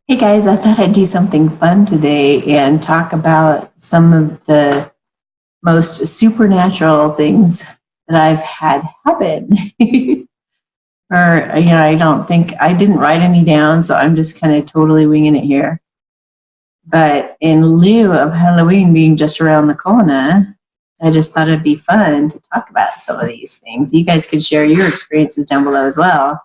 Hey guys, I thought I'd do something fun today and talk about some of the most supernatural things that I've had happen. I don't think I didn't write any down, so I'm just kind of totally winging it here. But in lieu of Halloween being just around the corner, I just thought it'd be fun to talk about some of these things. You guys could share your experiences down below as well.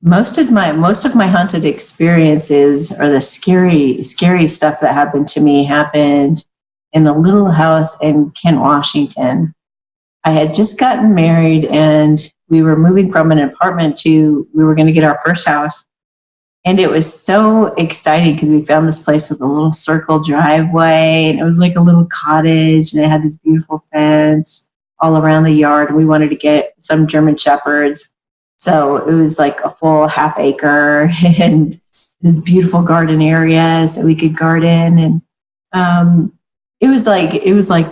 Most of my haunted experiences, or the scary stuff that happened to me, happened in a little house in Kent, Washington. I had just gotten married and we were moving from an apartment we were going to get our first house. And it was so exciting because we found this place with a little circle driveway, and it was like a little cottage, and it had this beautiful fence all around the yard. We wanted to get some German Shepherds. So it was like a full half acre and this beautiful garden area so we could garden. And it was like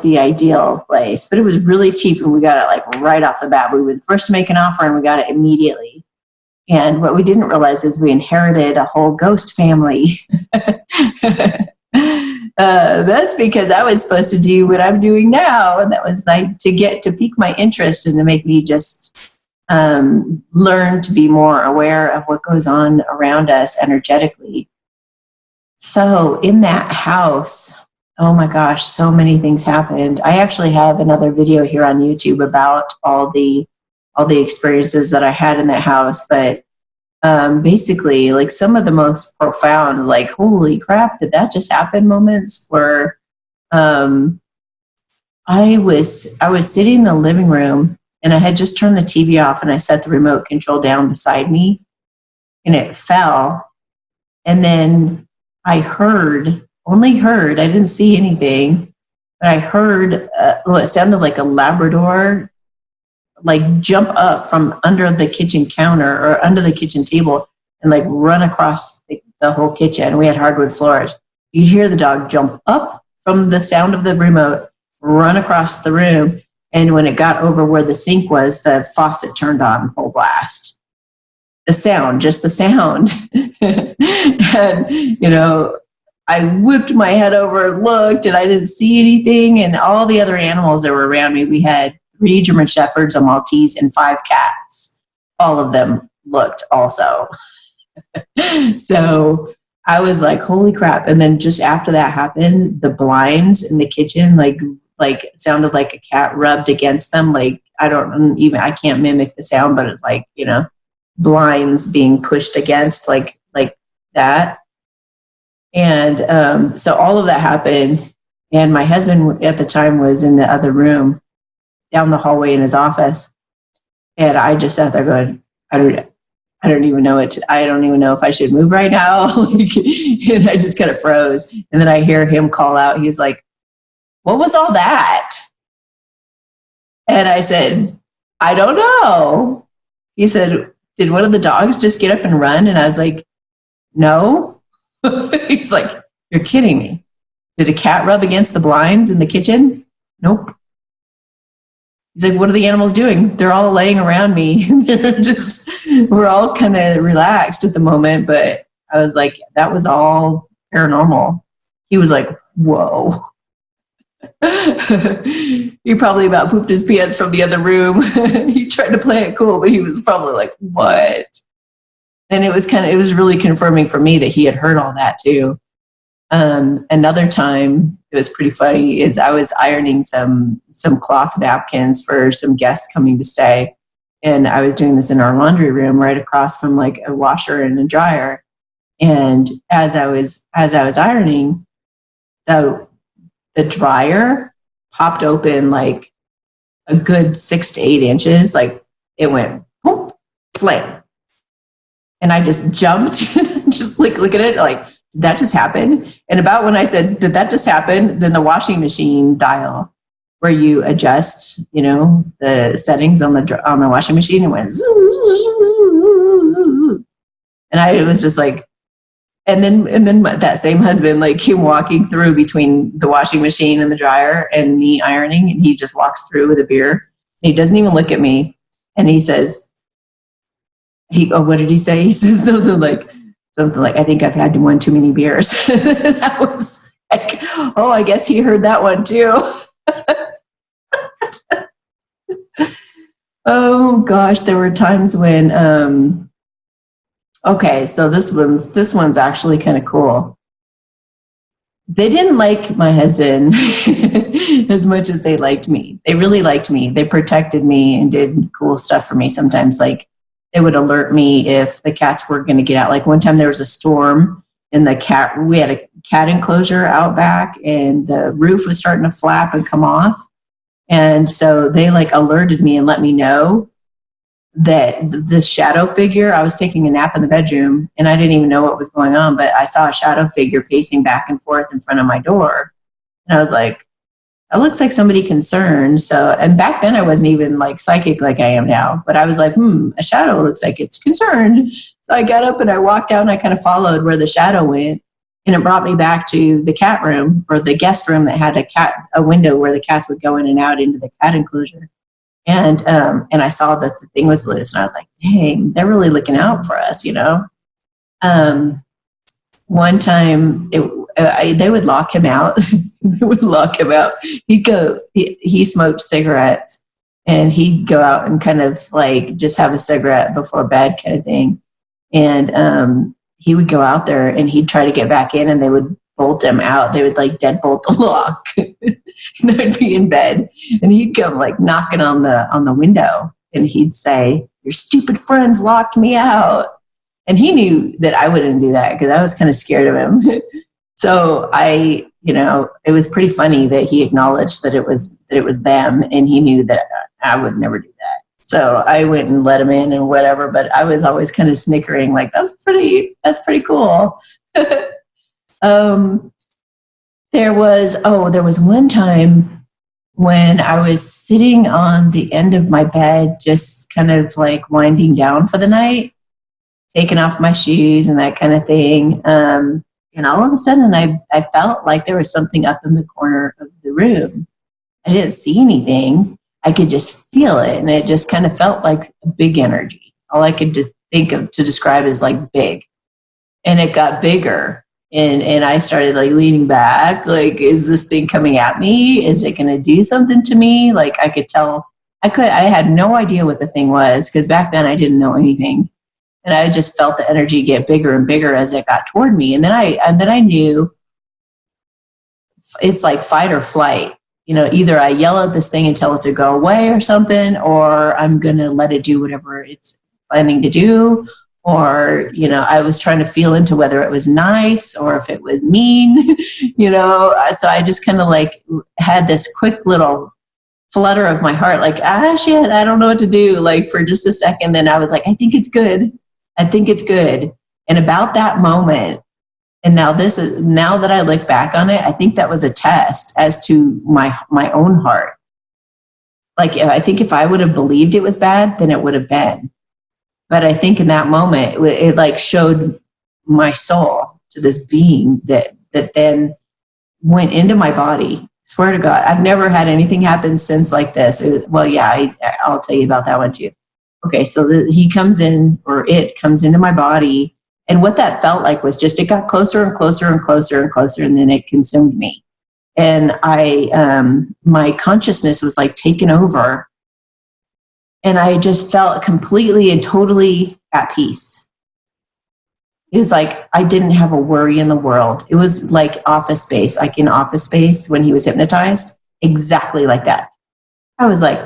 the ideal place, but it was really cheap, and we got it like right off the bat. We were the first to make an offer and we got it immediately. And what we didn't realize is we inherited a whole ghost family. That's because I was supposed to do what I'm doing now. And that was like to pique my interest and to make me just learn to be more aware of what goes on around us energetically. So in that house, oh my gosh, so many things happened. I actually have another video here on YouTube about all the experiences that I had in that house. But basically, like, some of the most profound, like, holy crap, did that just happen moments were I was sitting in the living room, and I had just turned the TV off, and I set the remote control down beside me, and it fell. And then I only heard, I didn't see anything, but I heard, it sounded like a Labrador, like, jump up from under the kitchen counter or under the kitchen table and like run across the whole kitchen. We had hardwood floors. You'd hear the dog jump up from the sound of the remote, run across the room. And when it got over where the sink was, the faucet turned on full blast. Just the sound. And, I whipped my head over and looked, and I didn't see anything. And all the other animals that were around me, we had 3 German Shepherds, a Maltese, and 5 cats. All of them looked also. So I was like, holy crap. And then just after that happened, the blinds in the kitchen, like sounded like a cat rubbed against them. Like, I can't mimic the sound, but it's like, blinds being pushed against like that. And so all of that happened. And my husband at the time was in the other room down the hallway in his office. And I just sat there going, I don't even know I don't even know if I should move right now. And I just kind of froze. And then I hear him call out. He's like, what was all that? And I said, I don't know. He said, did one of the dogs just get up and run? And I was like, no. He's like, you're kidding me. Did a cat rub against the blinds in the kitchen? Nope. He's like, what are the animals doing? They're all laying around me. We're all kind of relaxed at the moment. But I was like, that was all paranormal. He was like, whoa. He probably about pooped his pants from the other room. He tried to play it cool, but he was probably like, what? And it was really confirming for me that he had heard all that too. Another time, it was pretty funny, is I was ironing some cloth napkins for some guests coming to stay. And I was doing this in our laundry room right across from like a washer and a dryer. And as I was ironing, the dryer popped open like a good 6 to 8 inches. Like, it went boom, slam. And I just jumped, just like look at it, like, did that just happen? And about when I said, did that just happen? Then the washing machine dial, where you adjust, the settings on the washing machine, it went, and I was just like, and then that same husband like came walking through between the washing machine and the dryer and me ironing, and he just walks through with a beer. And he doesn't even look at me, and he says, What did he say? He said something like, I think I've had one too many beers. I was like, oh, I guess he heard that one too. Oh gosh, there were times when, okay, so this one's actually kind of cool. They didn't like my husband as much as they liked me. They really liked me. They protected me and did cool stuff for me. Sometimes, like, they would alert me if the cats were going to get out. Like one time there was a storm and we had a cat enclosure out back and the roof was starting to flap and come off. And so they like alerted me and let me know that this shadow figure, I was taking a nap in the bedroom and I didn't even know what was going on, but I saw a shadow figure pacing back and forth in front of my door. And I was like, that looks like somebody concerned. So, and back then I wasn't even like psychic like I am now, but I was like, a shadow looks like it's concerned. So I got up and I walked out and I kind of followed where the shadow went. And it brought me back to the cat room or the guest room that had a window where the cats would go in and out into the cat enclosure. And I saw that the thing was loose and I was like, dang, they're really looking out for us, you know? One time they would lock him out. They would lock him out. He smoked cigarettes and he'd go out and kind of like just have a cigarette before bed kind of thing. And he would go out there and he'd try to get back in and they would bolt him out. They would like deadbolt the lock. And I'd be in bed and he'd come like knocking on the window and he'd say, your stupid friends locked me out. And he knew that I wouldn't do that because I was kind of scared of him. So it was pretty funny that he acknowledged that it was them and he knew that I would never do that. So I went and let him in and whatever, but I was always kind of snickering like, that's pretty cool. There was one time when I was sitting on the end of my bed, just kind of like winding down for the night, taking off my shoes and that kind of thing. And all of a sudden I felt like there was something up in the corner of the room. I didn't see anything. I could just feel it. And it just kind of felt like a big energy. All I could think of to describe is like big. And it got bigger. And I started like leaning back, like, is this thing coming at me? Is it going to do something to me? Like I could tell, I had no idea what the thing was because back then I didn't know anything. And I just felt the energy get bigger and bigger as it got toward me. And then I knew it's like fight or flight. You know, either I yell at this thing and tell it to go away or something, or I'm going to let it do whatever it's planning to do. Or, you know, I was trying to feel into whether it was nice or if it was mean, you know. So I just kind of like had this quick little flutter of my heart, like, shit, I don't know what to do, like for just a second. Then I was like, I think it's good. And about that moment, and now that I look back on it, I think that was a test as to my own heart. Like, I think if I would have believed it was bad, then it would have been. But I think in that moment, it like showed my soul to this being that then went into my body. Swear to God, I've never had anything happen since like this. I'll tell you about that one too. Okay, so he comes in, or it comes into my body. And what that felt like was just, it got closer and closer and closer and closer, and then it consumed me. And my consciousness was like taken over. And I just felt completely and totally at peace. It was like I didn't have a worry in the world. It was like Office Space, like in Office Space when he was hypnotized, exactly like that. I was like,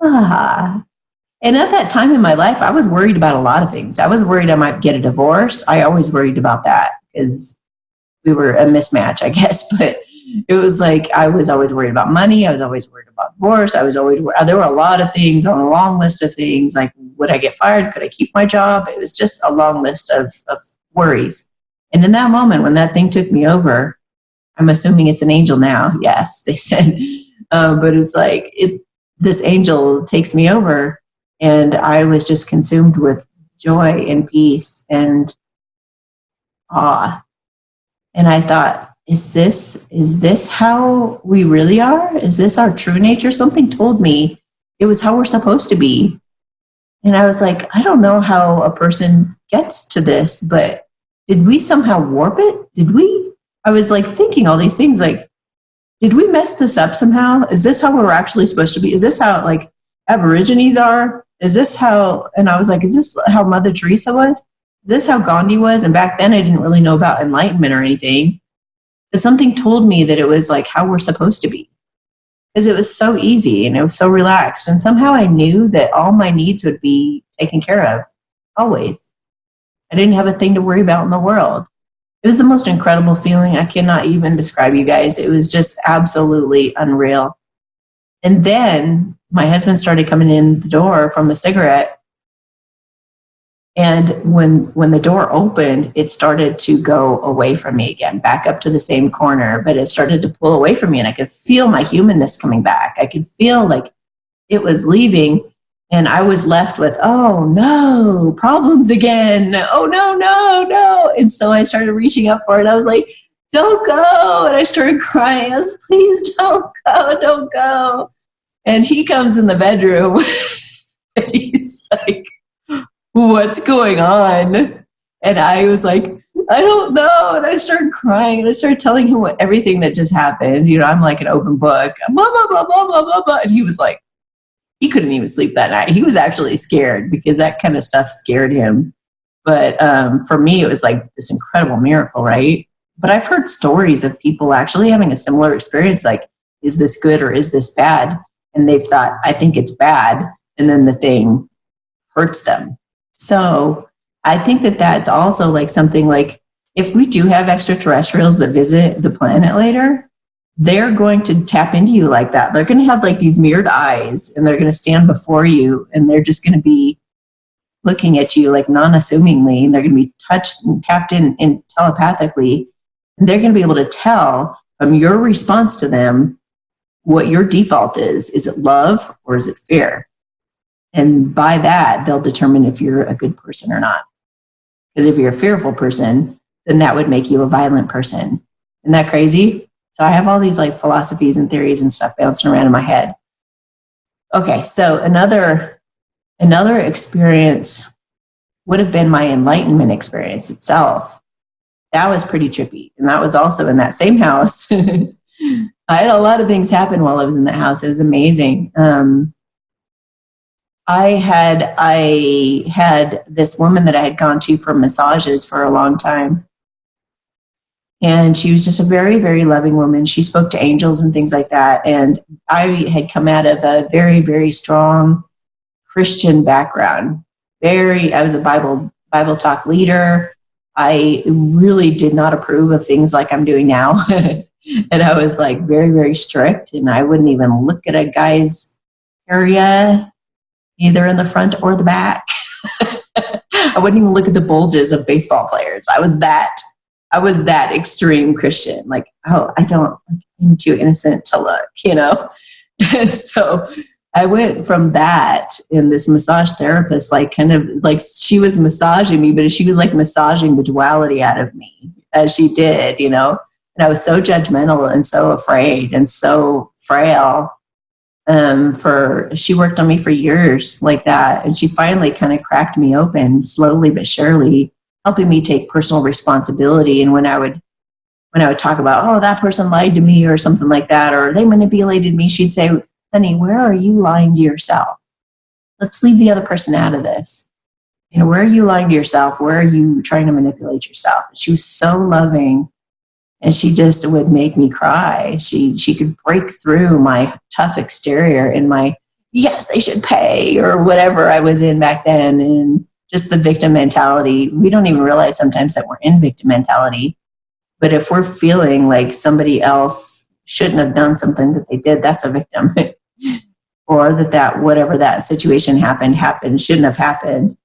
And at that time in my life, I was worried about a lot of things. I was worried I might get a divorce. I always worried about that because we were a mismatch, I guess. But it was like I was always worried about money. I was always worried about divorce. There were a lot of things on a long list of things, like would I get fired? Could I keep my job? It was just a long list of worries. And in that moment, when that thing took me over, I'm assuming it's an angel now. Yes, they said. But it's like this angel takes me over. And I was just consumed with joy and peace and awe. And I thought, is this how we really are? Is this our true nature? Something told me it was how we're supposed to be. And I was like, I don't know how a person gets to this, but did we somehow warp it? Did we? I was like thinking all these things like, did we mess this up somehow? Is this how we're actually supposed to be? Is this how like Aborigines are? Is this how, and I was like, is this how Mother Teresa was? Is this how Gandhi was? And back then I didn't really know about enlightenment or anything, but something told me that it was like how we're supposed to be. Because it was so easy and it was so relaxed. And somehow I knew that all my needs would be taken care of, always. I didn't have a thing to worry about in the world. It was the most incredible feeling. I cannot even describe, you guys. It was just absolutely unreal. And then my husband started coming in the door from the cigarette. And when the door opened, it started to go away from me again, back up to the same corner, but it started to pull away from me and I could feel my humanness coming back. I could feel like it was leaving and I was left with, oh no, problems again. Oh no. And so I started reaching up for it. I was like, don't go. And I started crying. I was, please don't go. And he comes in the bedroom and he's like, what's going on? And I was like, I don't know. And I started crying and I started telling him everything that just happened. You know, I'm like an open book. Blah, blah, blah, blah, blah, blah, blah. And he was like, he couldn't even sleep that night. He was actually scared because that kind of stuff scared him. But for me, it was like this incredible miracle, right? But I've heard stories of people actually having a similar experience, like, is this good or is this bad? And they've thought, I think it's bad. And then the thing hurts them. So I think that that's also like something like, if we do have extraterrestrials that visit the planet later, they're going to tap into you like that. They're going to have like these mirrored eyes and they're going to stand before you and they're just going to be looking at you like non-assumingly, and they're going to be touched and tapped in telepathically. And they're going to be able to tell from your response to them what your default is. Is it love or is it fear? And by that, they'll determine if you're a good person or not. Because if you're a fearful person, then that would make you a violent person. Isn't that crazy? So I have all these like philosophies and theories and stuff bouncing around in my head. Okay, so another experience would have been my enlightenment experience itself. That was pretty trippy. And that was also in that same house. I had a lot of things happen while I was in that house. It was amazing. I had this woman that I had gone to for massages for a long time. And she was just a very, very loving woman. She spoke to angels and things like that. And I had come out of a very, very strong Christian background. I was a Bible talk leader. I really did not approve of things like I'm doing now. And I was like very, very strict. And I wouldn't even look at a guy's area, either in the front or the back. I wouldn't even look at the bulges of baseball players. I was that extreme Christian. Like, oh, I'm too innocent to look, you know? And so I went from that, and this massage therapist, like kind of like she was massaging me, but she was like massaging the duality out of me as she did, you know? And I was so judgmental and so afraid and so frail. She worked on me for years like that. And she finally kind of cracked me open slowly but surely, helping me take personal responsibility. And when I would talk about, oh, that person lied to me or something like that, or they manipulated me, she'd say, honey, where are you lying to yourself? Let's leave the other person out of this. You know, where are you lying to yourself? Where are you trying to manipulate yourself? And she was so loving. And she just would make me cry. She could break through my tough exterior and my, yes, they should pay, or whatever I was in back then. And just the victim mentality. We don't even realize sometimes that we're in victim mentality. But if we're feeling like somebody else shouldn't have done something that they did, that's a victim. Or that whatever that situation happened, shouldn't have happened.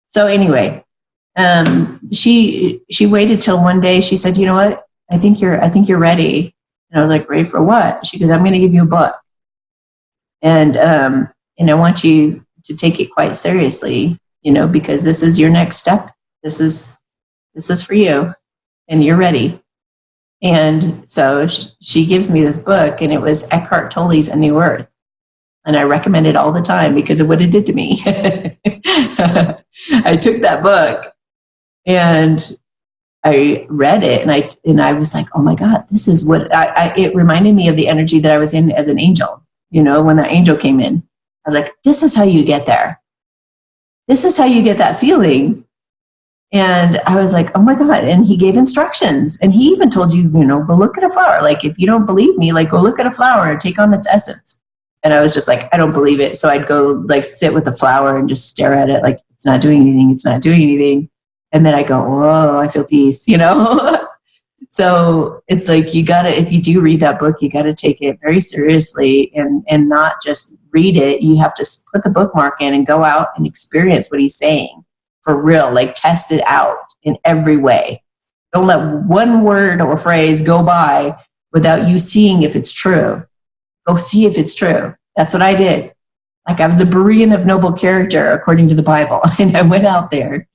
So anyway, she waited till one day. She said, you know what? I think you're ready. And I was like, ready for what? She goes, I'm going to give you a book. And I want you to take it quite seriously, you know, because this is your next step. This is for you and you're ready. And so she gives me this book, and it was Eckhart Tolle's A New Earth. And I recommend it all the time because of what it did to me. I took that book and I read it, and I was like, oh my God, this is what it reminded me of the energy that I was in as an angel. When that angel came in, I was like, this is how you get there. This is how you get that feeling. And I was like, oh my God. And he gave instructions, and he even told you, go look at a flower. Like, if you don't believe me, like, go look at a flower and take on its essence. And I was just like, I don't believe it. So I'd go like sit with the flower and just stare at it. Like, it's not doing anything. It's not doing anything. And then I go, whoa, I feel peace, So it's like, if you do read that book, you got to take it very seriously and not just read it. You have to put the bookmark in and go out and experience what he's saying for real, like test it out in every way. Don't let one word or phrase go by without you seeing if it's true. Go see if it's true. That's what I did. Like, I was a Berean of noble character, according to the Bible. And I went out there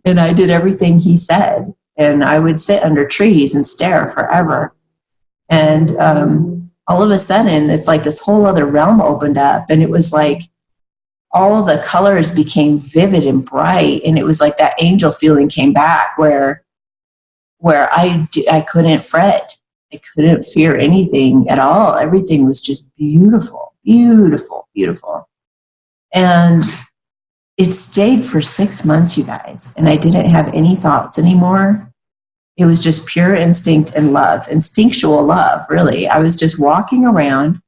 and I did everything he said. And I would sit under trees and stare forever. And all of a sudden, it's like this whole other realm opened up. And it was like all the colors became vivid and bright. And it was like that angel feeling came back where I couldn't fret. I couldn't fear anything at all. Everything was just beautiful, beautiful, beautiful. And it stayed for 6 months, you guys. And I didn't have any thoughts anymore. It was just pure instinct and love, instinctual love, really. I was just walking around,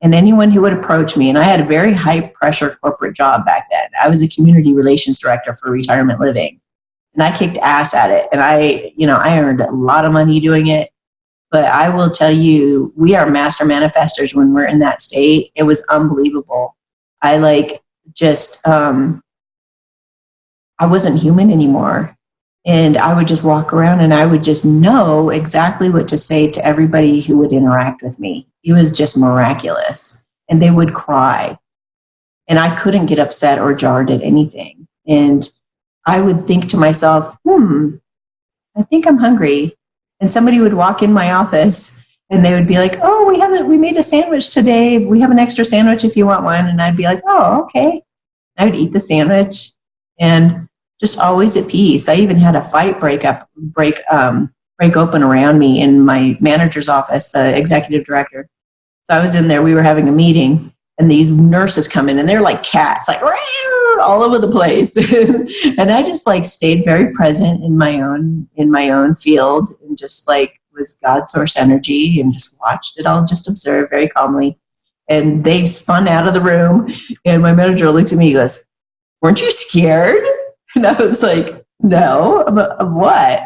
and anyone who would approach me, and I had a very high pressure corporate job back then. I was a community relations director for retirement living. And I kicked ass at it. And I earned a lot of money doing it. But I will tell you, we are master manifestors when we're in that state. It was unbelievable. I wasn't human anymore. And I would just walk around and I would just know exactly what to say to everybody who would interact with me. It was just miraculous. And they would cry. And I couldn't get upset or jarred at anything. And I would think to myself, I think I'm hungry. And somebody would walk in my office and they would be like, oh, we made a sandwich today. We have an extra sandwich if you want one. And I'd be like, oh, okay. I would eat the sandwich and just always at peace. I even had a fight break open around me in my manager's office, the executive director. So I was in there, we were having a meeting, and these nurses come in and they're like cats, like all over the place. And I just like stayed very present in my own field and just like was God source energy and just watched it all, just observed very calmly. And they spun out of the room and my manager looks at me, he goes, weren't you scared? And I was like, no, of what?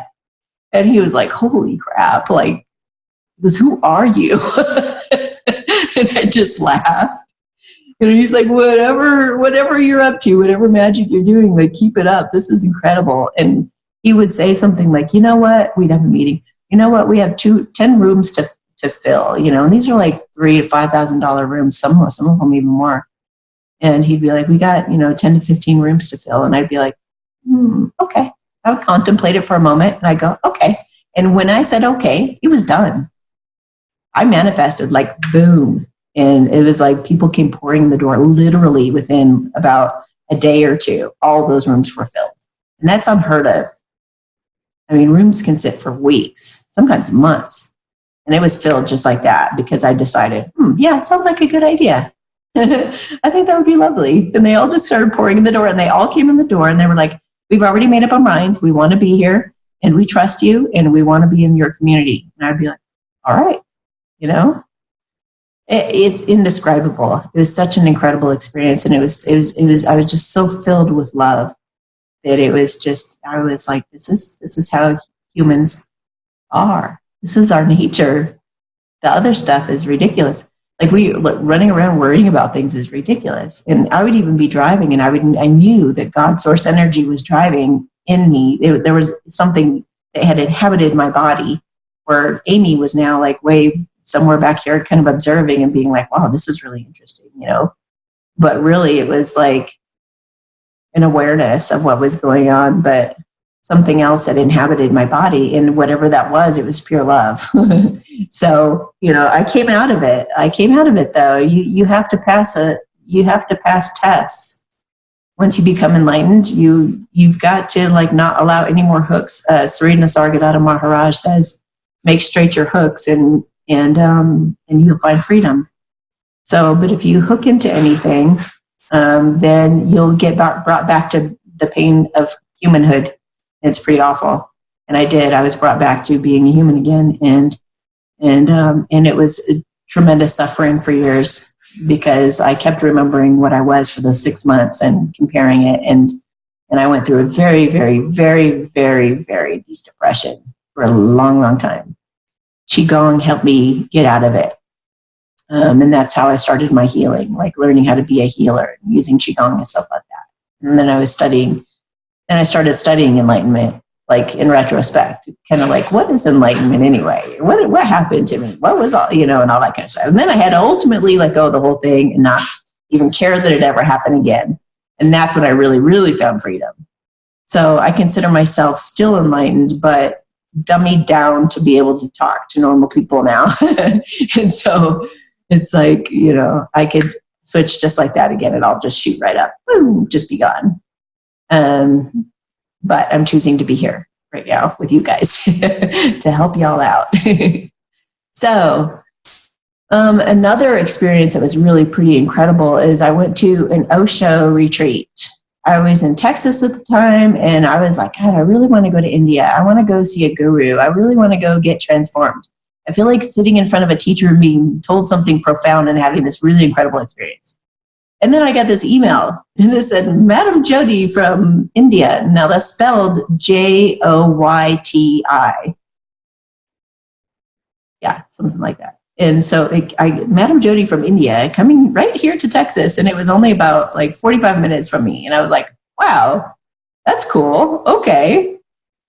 And he was like, holy crap. Like, he goes, who are you? And I just laughed. And he's like, whatever you're up to, whatever magic you're doing, like, keep it up. This is incredible. And he would say something like, you know what? We'd have a meeting. You know what? We have 10 rooms to fill, and these are like $3,000 to $5,000 rooms, some of them even more. And he'd be like, we got, 10 to 15 rooms to fill. And I'd be like, okay. I would contemplate it for a moment and I go, okay. And when I said, okay, it was done. I manifested like boom. And it was like people came pouring in the door literally within about a day or two. All those rooms were filled. And that's unheard of. I mean, rooms can sit for weeks, sometimes months. And it was filled just like that because I decided, yeah, it sounds like a good idea. I think that would be lovely. And they all just started pouring in the door and they all came in the door and they were like, we've already made up our minds. We want to be here and we trust you and we want to be in your community. And I'd be like, all right, it's indescribable. It was such an incredible experience. And I was just so filled with love that I was like, this is how humans are. This is our nature. The other stuff is ridiculous. Like running around worrying about things is ridiculous. And I would even be driving and I knew that God source energy was driving in me. There was something that had inhabited my body where Amy was now like way somewhere back here kind of observing and being like, wow, this is really interesting, But really it was like an awareness of what was going on, but something else had inhabited my body, and whatever that was, it was pure love. So, I came out of it. Though. You have to pass you have to pass tests. Once you become enlightened, you've got to like not allow any more hooks. Sarita Sargadata Maharaj says, make straight your hooks and you'll find freedom. So, but if you hook into anything, then you'll get brought back to the pain of humanhood. It's pretty awful. And I did. I was brought back to being a human again, and it was tremendous suffering for years because I kept remembering what I was for those 6 months and comparing it, and I went through a very, very, very, very, very deep depression for a long, long time. Qigong helped me get out of it. And that's how I started my healing, like learning how to be a healer, using Qigong and stuff like that. And then I started studying Enlightenment, like in retrospect, kind of like, what is Enlightenment anyway? What happened to me? What was all, and all that kind of stuff. And then I had to ultimately let go of the whole thing and not even care that it ever happened again. And that's when I really, really found freedom. So I consider myself still enlightened, but dummied down to be able to talk to normal people now. And so it's like, I could switch just like that again and I'll just shoot right up, boom, just be gone. But I'm choosing to be here right now with you guys to help y'all out. So another experience that was really pretty incredible is I went to an Osho retreat. I was in Texas at the time, and I was like, God, I really want to go to India. I want to go see a guru. I really want to go get transformed. I feel like sitting in front of a teacher and being told something profound and having this really incredible experience. And then I got this email, and it said, Madam Jyoti from India. Now that's spelled Joyti. Yeah, something like that. And so Madam Jyoti from India coming right here to Texas, and it was only about like 45 minutes from me. And I was like, wow, that's cool. Okay.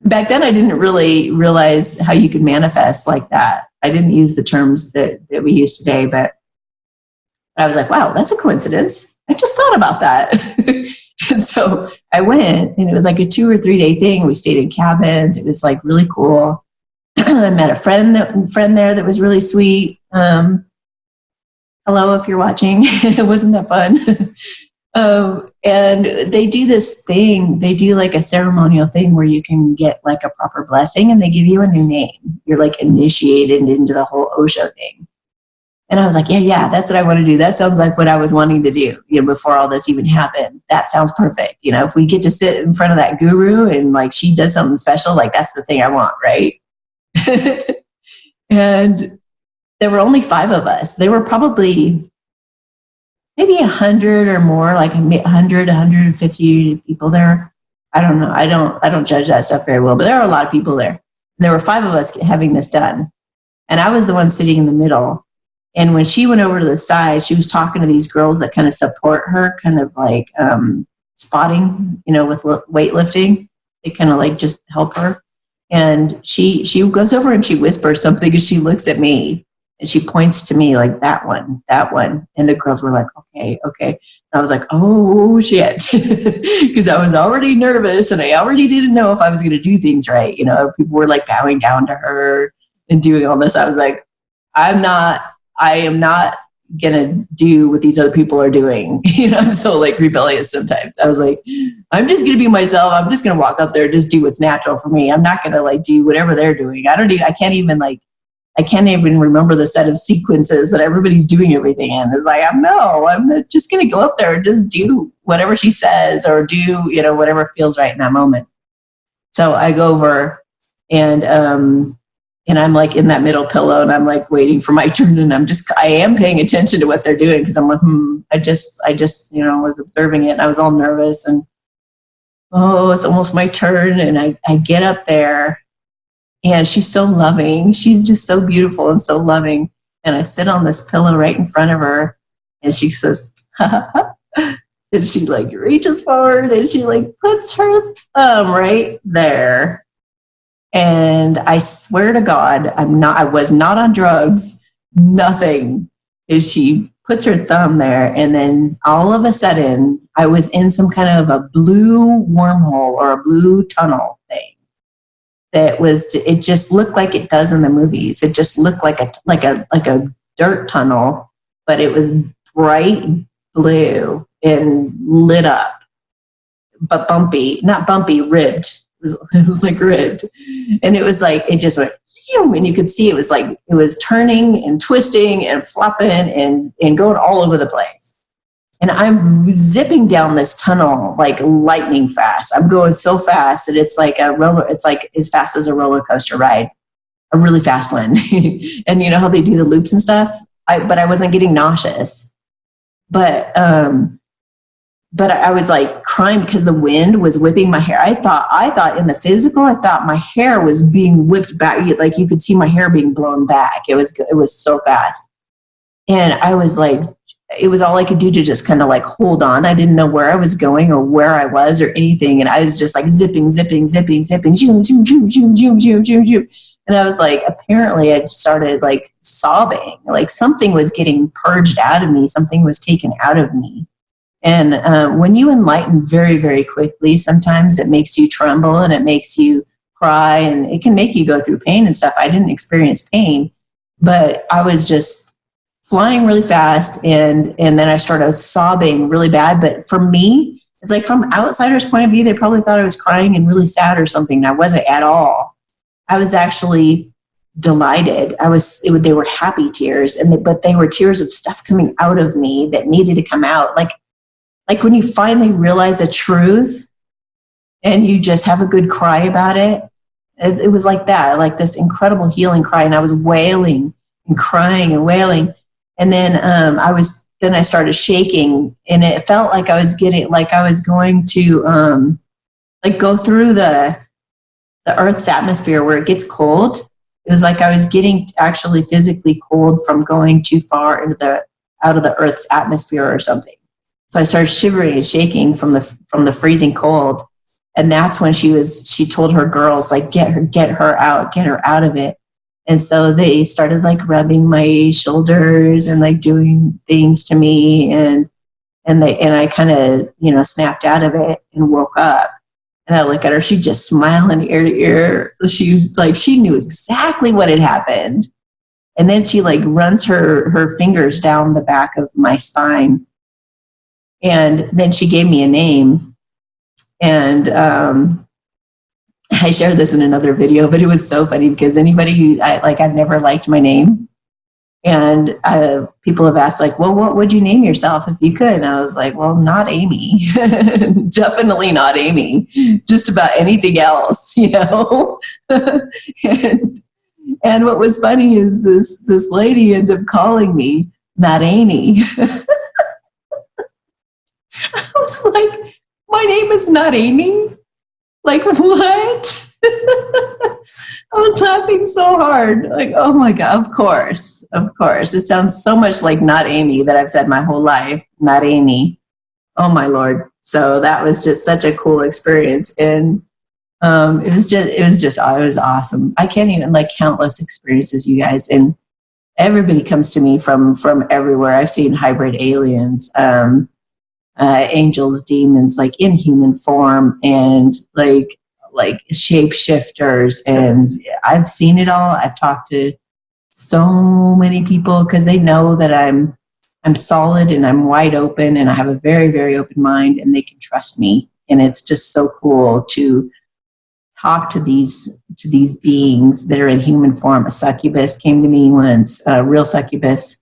Back then I didn't really realize how you could manifest like that. I didn't use the terms that we use today, but I was like, wow, that's a coincidence. I just thought about that. And so I went, and it was like a 2 or 3 day thing. We stayed in cabins. It was like really cool. I met a friend there that was really sweet. Hello, if you're watching. Wasn't that fun? And they do this thing. They do like a ceremonial thing where you can get like a proper blessing, and they give you a new name. You're like initiated into the whole Osho thing. And I was like, yeah, that's what I want to do. That sounds like what I was wanting to do, before all this even happened. That sounds perfect. If we get to sit in front of that guru and like she does something special, like that's the thing I want, right? And there were only 5 of us. There were probably maybe 100 or more, like 100, 150 people there. I don't know. I don't judge that stuff very well, but there are a lot of people there. And there were 5 of us having this done. And I was the one sitting in the middle. And when she went over to the side, she was talking to these girls that kind of support her, kind of like spotting, with weightlifting. They kind of like just help her. And she goes over and she whispers something, and she looks at me and she points to me like, that one. And the girls were like, okay. And I was like, oh shit. Because I was already nervous and I already didn't know if I was going to do things right. People were like bowing down to her and doing all this. I was like, I am not gonna do what these other people are doing. I'm so like rebellious sometimes. I was like, I'm just gonna be myself. I'm just gonna walk up there and just do what's natural for me. I'm not gonna like do whatever they're doing. I can't even remember the set of sequences that everybody's doing everything in. It's like, I'm just gonna go up there and just do whatever she says or do, whatever feels right in that moment. So I go over and I'm like in that middle pillow, and I'm like waiting for my turn, and I am paying attention to what they're doing, because I'm like, I just was observing it, and I was all nervous, and it's almost my turn. And I get up there, and she's so loving. She's just so beautiful and so loving. And I sit on this pillow right in front of her, and she says, and she like reaches forward and she like puts her thumb right there. And I swear to God, I was not on drugs, nothing. And she puts her thumb there, and then all of a sudden I was in some kind of a blue wormhole or a blue tunnel thing. It just looked like it does in the movies. It just looked like a dirt tunnel, but it was bright blue and lit up, but bumpy, not bumpy, ribbed. It was like ribbed. And it was like, it just went, and you could see it was like, it was turning and twisting and flopping and going all over the place. And I'm zipping down this tunnel like lightning fast. I'm going so fast that it's like it's like as fast as a roller coaster ride, a really fast one. And you know how they do the loops and stuff? But I wasn't getting nauseous. But I was like crying because the wind was whipping my hair. I thought in the physical, I thought my hair was being whipped back. Like you could see my hair being blown back. It was so fast. And I was like, it was all I could do to just kind of like hold on. I didn't know where I was going or where I was or anything. And I was just like zipping, zoom, zoom, zoom, zoom, zoom, zoom, zoom, zoom. And I was like, apparently I started like sobbing, like something was getting purged out of me. Something was taken out of me. And when you enlighten very, very quickly, sometimes it makes you tremble and it makes you cry and it can make you go through pain and stuff. I didn't experience pain, but I was just flying really fast and then I started sobbing really bad. But for me, it's like from outsiders' point of view, they probably thought I was crying and really sad or something. I wasn't at all. I was actually delighted. They were happy tears, but they were tears of stuff coming out of me that needed to come out. Like when you finally realize a truth and you just have a good cry about it. It was like that, like this incredible healing cry. And I was wailing and crying and wailing. And then I started shaking and it felt like I was going to like go through the Earth's atmosphere where it gets cold. It was like I was getting actually physically cold from going too far out of the Earth's atmosphere or something. So I started shivering and shaking from the freezing cold. And that's when she told her girls, like, get her out of it. And so they started like rubbing my shoulders and like doing things to me. And I kind of, snapped out of it and woke up. And I look at her, she'd just smiling ear to ear. She was like, she knew exactly what had happened. And then she like runs her fingers down the back of my spine. And then she gave me a name. And I shared this in another video, but it was so funny because anybody I've never liked my name. And people have asked like, well, what would you name yourself if you could? And I was like, well, not Amy. Definitely not Amy. Just about anything else, and what was funny is this lady ends up calling me Not Amy. I was like, my name is Not Amy? Like, what? I was laughing so hard. Like, oh my God, of course. It sounds so much like Not Amy that I've said my whole life, Not Amy. Oh my Lord. So that was just such a cool experience. And it was awesome. I can't even countless experiences, you guys. And everybody comes to me from everywhere. I've seen hybrid aliens, angels, demons, like in human form, and like shapeshifters, and I've seen it all. I've talked to so many people because they know that I'm solid and I'm wide open and I have a very, very open mind and they can trust me. And it's just so cool to talk to these beings that are in human form. A succubus came to me once, a real succubus.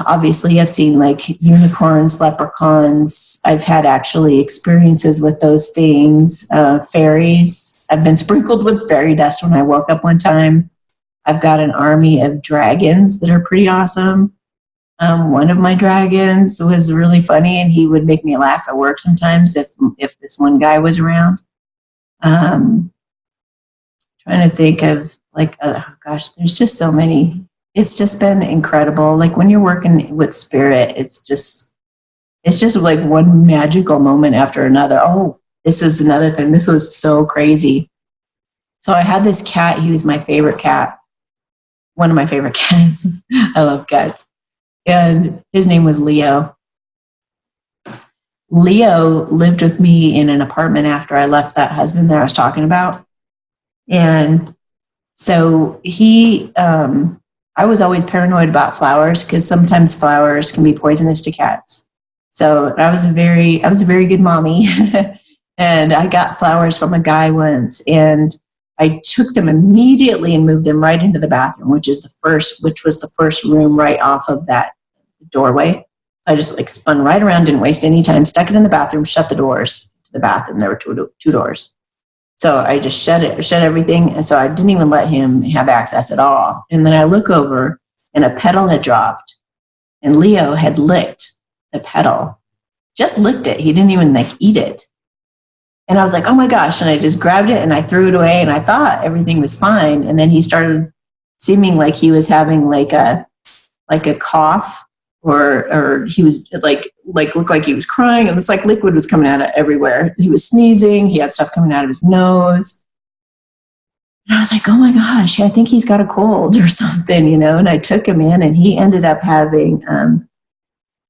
Obviously I've seen like unicorns, leprechauns. I've had actually experiences with those things. Fairies. I've been sprinkled with fairy dust when I woke up one time. I've got an army of dragons that are pretty awesome. One of my dragons was really funny and he would make me laugh at work sometimes if this one guy was around. Trying to think of there's just so many. It's just been incredible. Like when you're working with spirit, it's just like one magical moment after another. Oh, this is another thing. This was so crazy. So I had this cat. He was my favorite cat. One of my favorite cats. I love cats. And his name was Leo. Leo lived with me in an apartment after I left that husband that I was talking about. And so I was always paranoid about flowers because sometimes flowers can be poisonous to cats. So I was a very good mommy. And I got flowers from a guy once, and I took them immediately and moved them right into the bathroom, which was the first room right off of that doorway. I just like spun right around, didn't waste any time, stuck it in the bathroom, shut the doors to the bathroom. There were two doors. So I just shut everything. And so I didn't even let him have access at all. And then I look over and a petal had dropped, and Leo had licked the petal, just licked it. He didn't even like eat it. And I was like, oh my gosh. And I just grabbed it and I threw it away, and I thought everything was fine. And then he started seeming like he was having like a cough, or he was like looked like he was crying, and this like liquid was coming out of everywhere. He was sneezing. He had stuff coming out of his nose. And I was like, oh my gosh, I think he's got a cold or something, you know? And I took him in, and he ended up having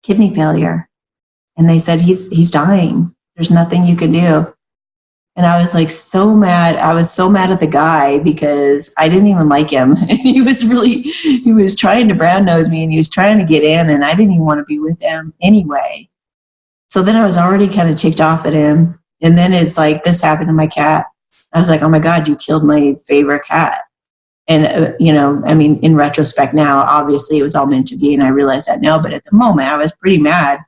kidney failure. And they said, he's dying. There's nothing you can do. And I was like so mad. I was so mad at the guy because I didn't even like him. He was trying to brown nose me, and he was trying to get in, and I didn't even want to be with him anyway. So then I was already kind of ticked off at him. And then it's like, this happened to my cat. I was like, oh my God, you killed my favorite cat. And, you know, I mean, in retrospect now, obviously it was all meant to be, and I realize that now, but at the moment I was pretty mad.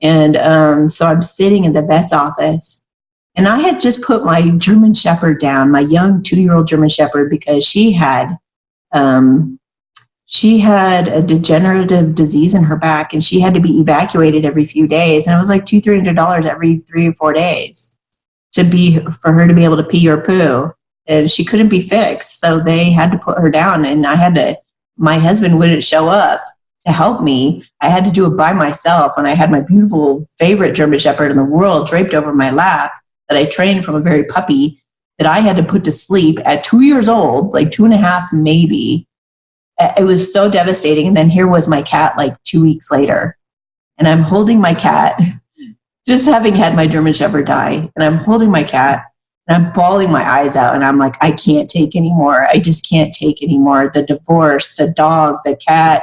And so I'm sitting in the vet's office, and I had just put my German Shepherd down, my young 2-year-old German Shepherd, because she had a degenerative disease in her back, and she had to be evacuated every few days. And it was like $200-$300 every 3 or 4 days for her to be able to pee or poo. And she couldn't be fixed. So they had to put her down, and my husband wouldn't show up to help me. I had to do it by myself. And I had my beautiful favorite German Shepherd in the world draped over my lap that I trained from a very puppy, that I had to put to sleep at 2 years old, like 2.5 maybe. It was so devastating. And then here was my cat like 2 weeks later, and I'm holding my cat, just having had my German Shepherd die. And I'm holding my cat, and I'm bawling my eyes out, and I'm like, I can't take anymore. I just can't take anymore. The divorce, the dog, the cat.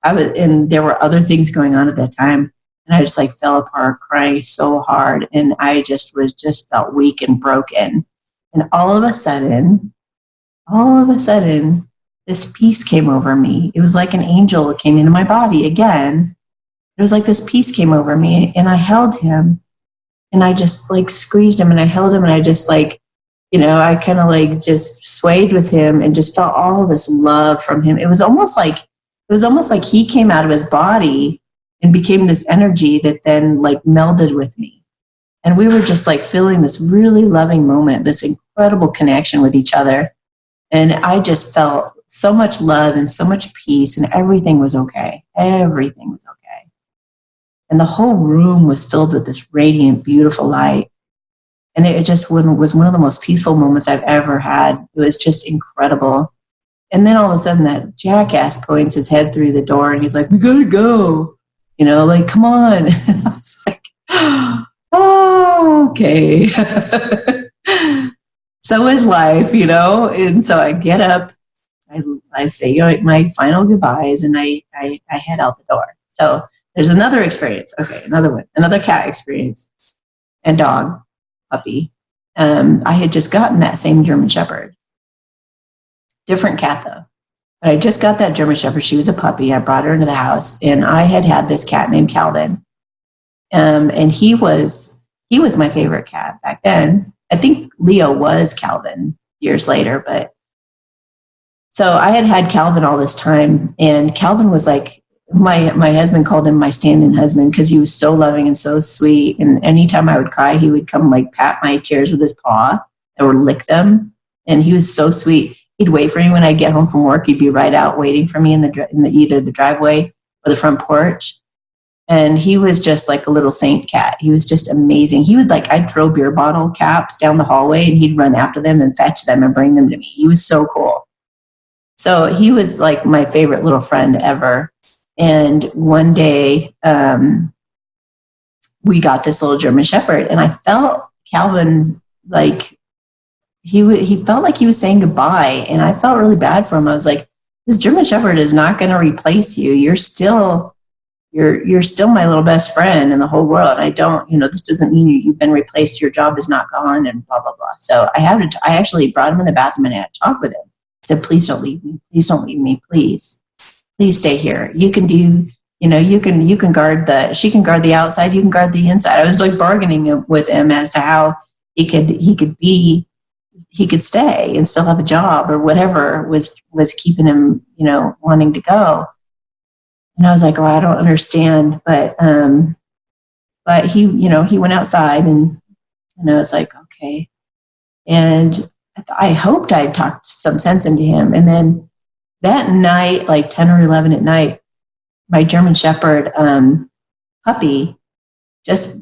And there were other things going on at that time. And I just like fell apart crying so hard. And I just felt weak and broken. And all of a sudden, this peace came over me. It was like an angel came into my body again. It was like this peace came over me, and I held him, and I just like squeezed him, and I held him, and I just like, you know, I kind of like just swayed with him and just felt all this love from him. It was almost like he came out of his body and became this energy that then like melded with me. And we were just like feeling this really loving moment, this incredible connection with each other. And I just felt so much love and so much peace, and everything was okay. Everything was okay. And the whole room was filled with this radiant, beautiful light. And it just was one of the most peaceful moments I've ever had. It was just incredible. And then all of a sudden that jackass points his head through the door, and he's like, we gotta go. You know, like, come on. And I was like, oh, okay. So is life, you know? And so I get up, I say, you know, my final goodbyes, and I head out the door. So there's another experience. Okay, another one, another cat experience and dog, puppy. I had just gotten that same German Shepherd. Different cat though. But I just got that German Shepherd. She was a puppy. I brought her into the house, and I had this cat named Calvin. And he was my favorite cat back then. I think Leo was Calvin years later, but so I had Calvin all this time, and Calvin was like, my husband called him my stand-in husband because he was so loving and so sweet. And anytime I would cry, he would come like pat my tears with his paw or lick them. And he was so sweet. He'd wait for me when I'd get home from work. He'd be right out waiting for me in either the driveway or the front porch. And he was just like a little saint cat. He was just amazing. He would I'd throw beer bottle caps down the hallway, and he'd run after them and fetch them and bring them to me. He was so cool. So he was like my favorite little friend ever. And one day we got this little German Shepherd, and I felt Calvin like he felt like he was saying goodbye, and I felt really bad for him. I was like, this German Shepherd is not going to replace you. You're still my little best friend in the whole world. I don't, this doesn't mean you've been replaced. Your job is not gone and blah, blah, blah. So I actually brought him in the bathroom and I had to talk with him. I said, please don't leave me. Please don't leave me. Please stay here. You can do, you can guard she can guard the outside. You can guard the inside. I was like bargaining with him as to how he could stay and still have a job or whatever was keeping him, wanting to go. And I was like, oh, I don't understand. But he, he went outside and I was like, okay. And I hoped I'd talked some sense into him. And then that night, like 10 or 11 at night, my German Shepherd puppy just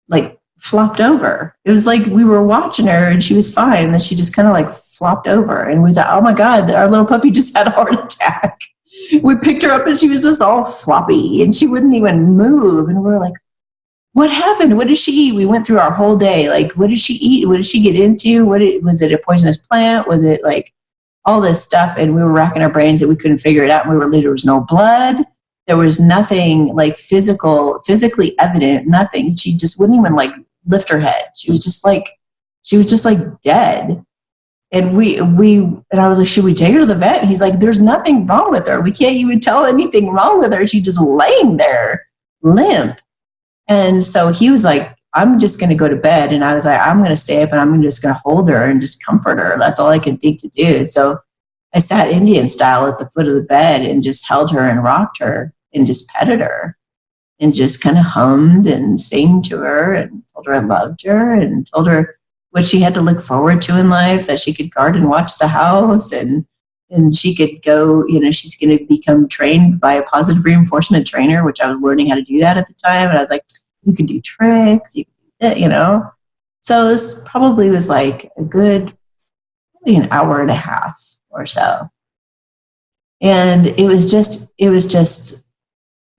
like flopped over. It was like we were watching her and she was fine. Then she just kind of like flopped over. And we thought, oh my God, our little puppy just had a heart attack. We picked her up and she was just all floppy and she wouldn't even move. And we're like, what happened? What did she eat? We went through our whole day. Like, what did she eat? What did she get into? Was it a poisonous plant? Was it like all this stuff? And we were racking our brains and we couldn't figure it out. And there was no blood. There was nothing like physically evident, nothing. She just wouldn't even like lift her head. She was just like dead. And and I was like, should we take her to the vet? And he's like, there's nothing wrong with her. We can't even tell anything wrong with her. She's just laying there limp. And so he was like, I'm just going to go to bed. And I was like, I'm going to stay up and I'm just going to hold her and just comfort her. That's all I can think to do. So I sat Indian style at the foot of the bed and just held her and rocked her and just petted her and just kind of hummed and sang to her and told her I loved her and told her what she had to look forward to in life, that she could guard and watch the house and she could go, she's going to become trained by a positive reinforcement trainer, which I was learning how to do that at the time. And I was like, you can do tricks, you can do it, So this probably was like probably an hour and a half or so. And it was just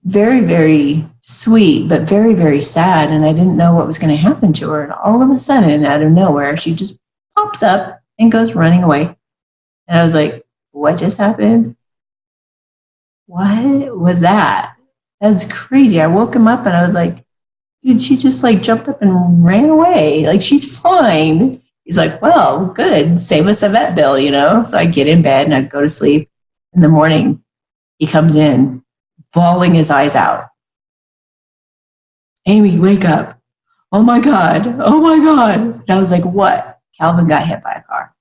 very, very sweet, but very, very sad. And I didn't know what was going to happen to her. And all of a sudden, out of nowhere, she just pops up and goes running away. And I was like, what just happened? What was that? That was crazy. I woke him up and I was like, dude, she just like jumped up and ran away. Like, she's fine. He's like, well, good. Save us a vet bill, So I get in bed and I go to sleep. In the morning, he comes in, bawling his eyes out. Amy, wake up. Oh my God. Oh my God. And I was like, what? Calvin got hit by a car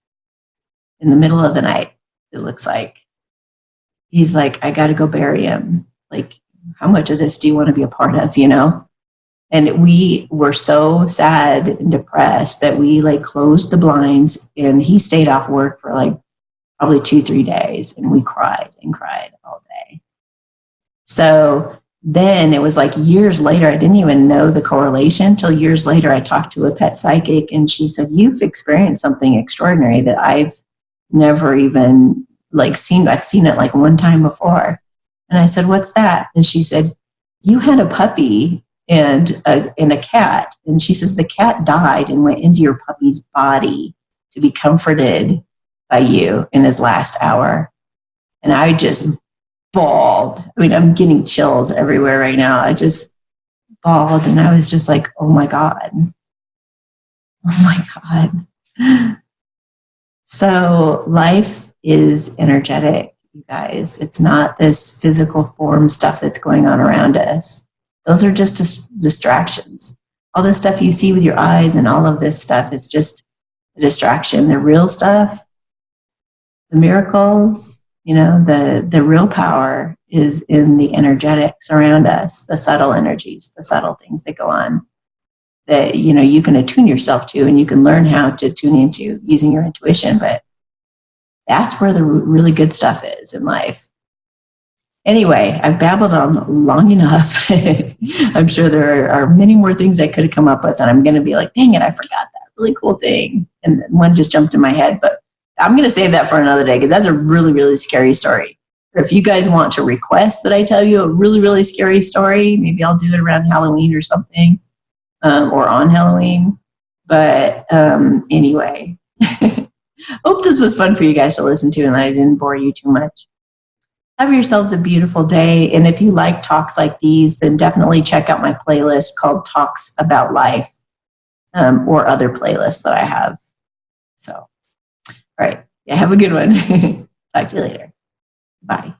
in the middle of the night. It looks like. He's like, I got to go bury him. Like, how much of this do you want to be a part of, And we were so sad and depressed that we like closed the blinds and he stayed off work for like probably 2-3 days. And we cried and cried all day. So then it was like years later, I didn't even know the correlation till years later. I talked to a pet psychic and she said, you've experienced something extraordinary that I've never even like seen. I've seen it like one time before. And I said, what's that? And she said, you had a puppy and a cat. And she says, the cat died and went into your puppy's body to be comforted by you in his last hour. And I just bawled. I mean, I'm getting chills everywhere right now. I just bawled and I was just like, oh my God. Oh my God. So life is energetic, you guys. It's not this physical form stuff that's going on around us. Those are just distractions. All the stuff you see with your eyes and all of this stuff is just a distraction. The real stuff, the miracles, the real power is in the energetics around us, the subtle energies, the subtle things that go on that, you can attune yourself to and you can learn how to tune into using your intuition. But that's where the really good stuff is in life. Anyway, I've babbled on long enough. I'm sure there are many more things I could have come up with, and I'm going to be like, dang it, I forgot that really cool thing. And one just jumped in my head, but I'm going to save that for another day because that's a really, really scary story. Or if you guys want to request that I tell you a really, really scary story, maybe I'll do it around Halloween or something, or on Halloween. But anyway, hope this was fun for you guys to listen to and I didn't bore you too much. Have yourselves a beautiful day. And if you like talks like these, then definitely check out my playlist called Talks About Life, or other playlists that I have. So, all right. Yeah, have a good one. Talk to you later. Bye.